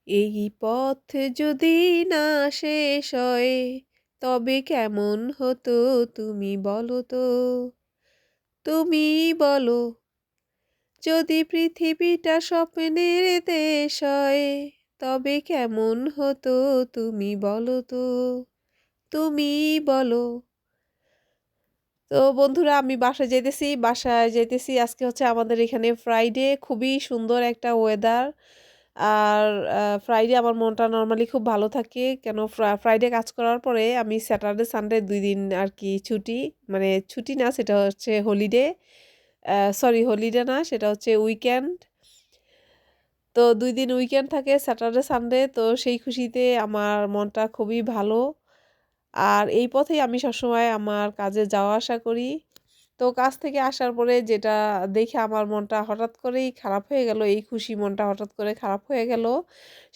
এই পথ যদি না শেষ হয় তবে কেমন হতো তুমি বলো তো, তুমি বলো। যদি পৃথিবীটা স্বপ্নের দেশ হয় তবে কেমন হতো তুমি বলো তো, তুমি বলো। তো বন্ধুরা আমি বাসায় যাইতেছি আজকে হচ্ছে আমাদের এখানে ফ্রাইডে, খুবই সুন্দর একটা ওয়েদার। আর ফ্রাইডে আমার মনটা নর্মালি খুব ভালো থাকে, কেন ফ্রাইডে কাজ করার পরে আমি স্যাটারডে সানডে 2 দিন আর কি ছুটি, মানে ছুটি না, সেটা হচ্ছে হলিডে। সরি, হলিডে না, সেটা হচ্ছে উইকেন্ড। তো 2 দিন উইকেন্ড থাকে স্যাটারডে সানডে, তো সেই খুশিতে আমার মনটা খুবই ভালো। আর এই পথেই আমি সবসময় আমার কাজে যাওয়া আসা করি। তো কাজ থেকে আসার পরে যেটা দেখে আমার মনটা হঠাৎ করেই খারাপ হয়ে গেল, এই খুশি মনটা হঠাৎ করে খারাপ হয়ে গেল,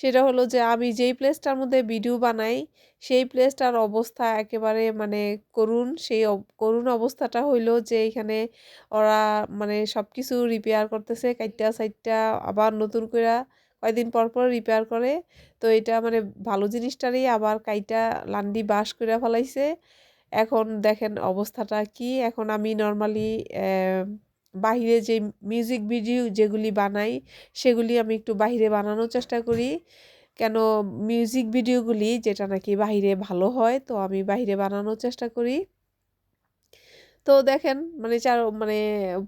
সেটা হলো যে আমি যেই প্লেসটার মধ্যে ভিডিও বানাই সেই প্লেসটার অবস্থা একেবারে মানে করুণ। সেই করুণ অবস্থাটা হইলো যে এখানে ওরা মানে সব কিছু রিপেয়ার করতেছে, কাইট্টা সাইট্টা আবার নতুন করে কয়দিন পর পর রিপেয়ার করে। তো এটা মানে ভালো জিনিসটারই আবার কাইটা লান্ডি বাস করে ফেলাইছে। এখন দেখেন অবস্থাটা কি। এখন আমি নর্মালি বাহিরে যে মিউজিক ভিডিও যেগুলি বানাই সেগুলি আমি একটু বাহিরে বানানোর চেষ্টা করি, কেন মিউজিক ভিডিওগুলি যেটা নাকি বাহিরে ভালো হয়, তো আমি বাহিরে বানানোর চেষ্টা করি। তো দেখেন মানে মানে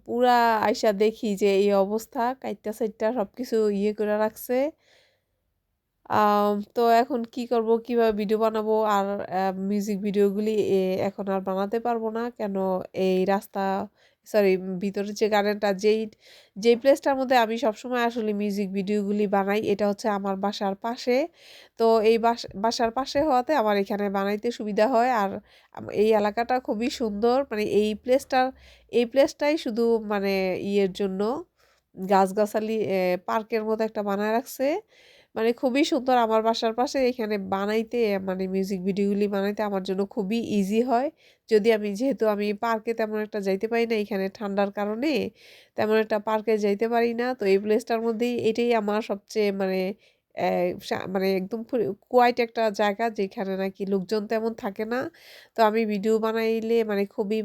পুরা আইসা দেখি যে এই অবস্থা, কাইট্টা সাইট্টা সবকিছু ইয়ে করে রাখছে। তো এখন কি করব, কিভাবে ভিডিও বানাবো? আর মিউজিক ভিডিওগুলি এখন আর বানাতে পারবো না, কেন এই রাস্তা, সরি, ভিতরে যে গার্ডেনটা, যেই প্লেসটার মধ্যে আমি সবসময় আসলে মিউজিক ভিডিওগুলি বানাই, এটা হচ্ছে আমার বাসার পাশে। তো এই বাসার পাশে হওয়াতে আমার এখানে বানাইতে সুবিধা হয়। আর এই এলাকাটা খুবই সুন্দর, মানে এই প্লেসটাই শুধু মানে ইয়ের জন্য গাছগাছালি পার্কের মতো একটা বানায় রাখছে, মানে খুবই সুন্দর। আমার বাসার পাশে এখানে বানাইতে, মানে মিউজিক ভিডিওগুলি বানাইতে আমার জন্য খুবই ইজি হয়। যদি আমি, যেহেতু আমি পার্কে তেমন একটা যাইতে পারি না এখানে ঠান্ডার কারণে, তেমন একটা পার্কে যাইতে পারি না, তো এই প্লেসটার মধ্যেই এটাই আমার সবচেয়ে মানে মানে একদম কোয়াইট একটা জায়গা যেখানে নাকি লোকজন তেমন থাকে না। তো আমি ভিডিও বানাইলে মানে খুবই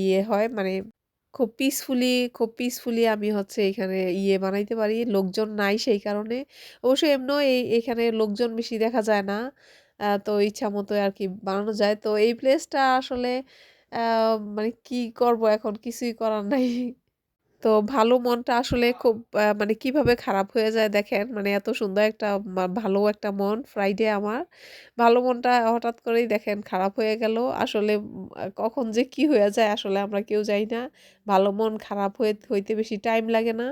ইয়ে হয়, মানে খুব পিসফুলি আমি হচ্ছে এখানে ইয়ে বানাইতে পারি, লোকজন নাই সেই কারণে। অবশ্য এমনিও এখানে লোকজন বেশি দেখা যায় না। তো ইচ্ছা মতো আর কি বানানো যায়। তো এই প্লেসটা আসলে মানে কি করব, এখন কিছুই করার নাই। তো ভালো মনটা আসলে খুব মানে কিভাবে খারাপ হয়ে যায় দেখেন, মানে এত সুন্দর একটা ভালো একটা মন ফ্রাইডে আমার, ভালো মনটা হঠাৎ করেই দেখেন খারাপ হয়ে গেল। আসলে কখন যে কি হয়ে যায় আসলে আমরা কেউ জানি না। ভালো মন খারাপ হইতে বেশি টাইম লাগে না,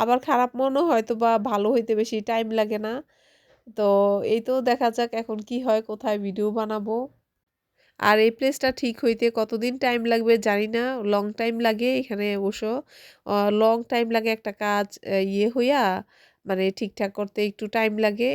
আবার খারাপ মনও হয়তো বা ভালো হইতে বেশি টাইম লাগে না। তো এই তো দেখা যাক এখন কি হয়, কোথায় ভিডিও বানাবো। আর এই প্লেসটা ঠিক হইতে কতদিন টাইম লাগবে জানি না। লং টাইম লাগে এখানে অবশ্য। লং টাইম লাগে একটা কাজ ইয়ে হইয়া, মানে ঠিকঠাক করতে একটু টাইম লাগে।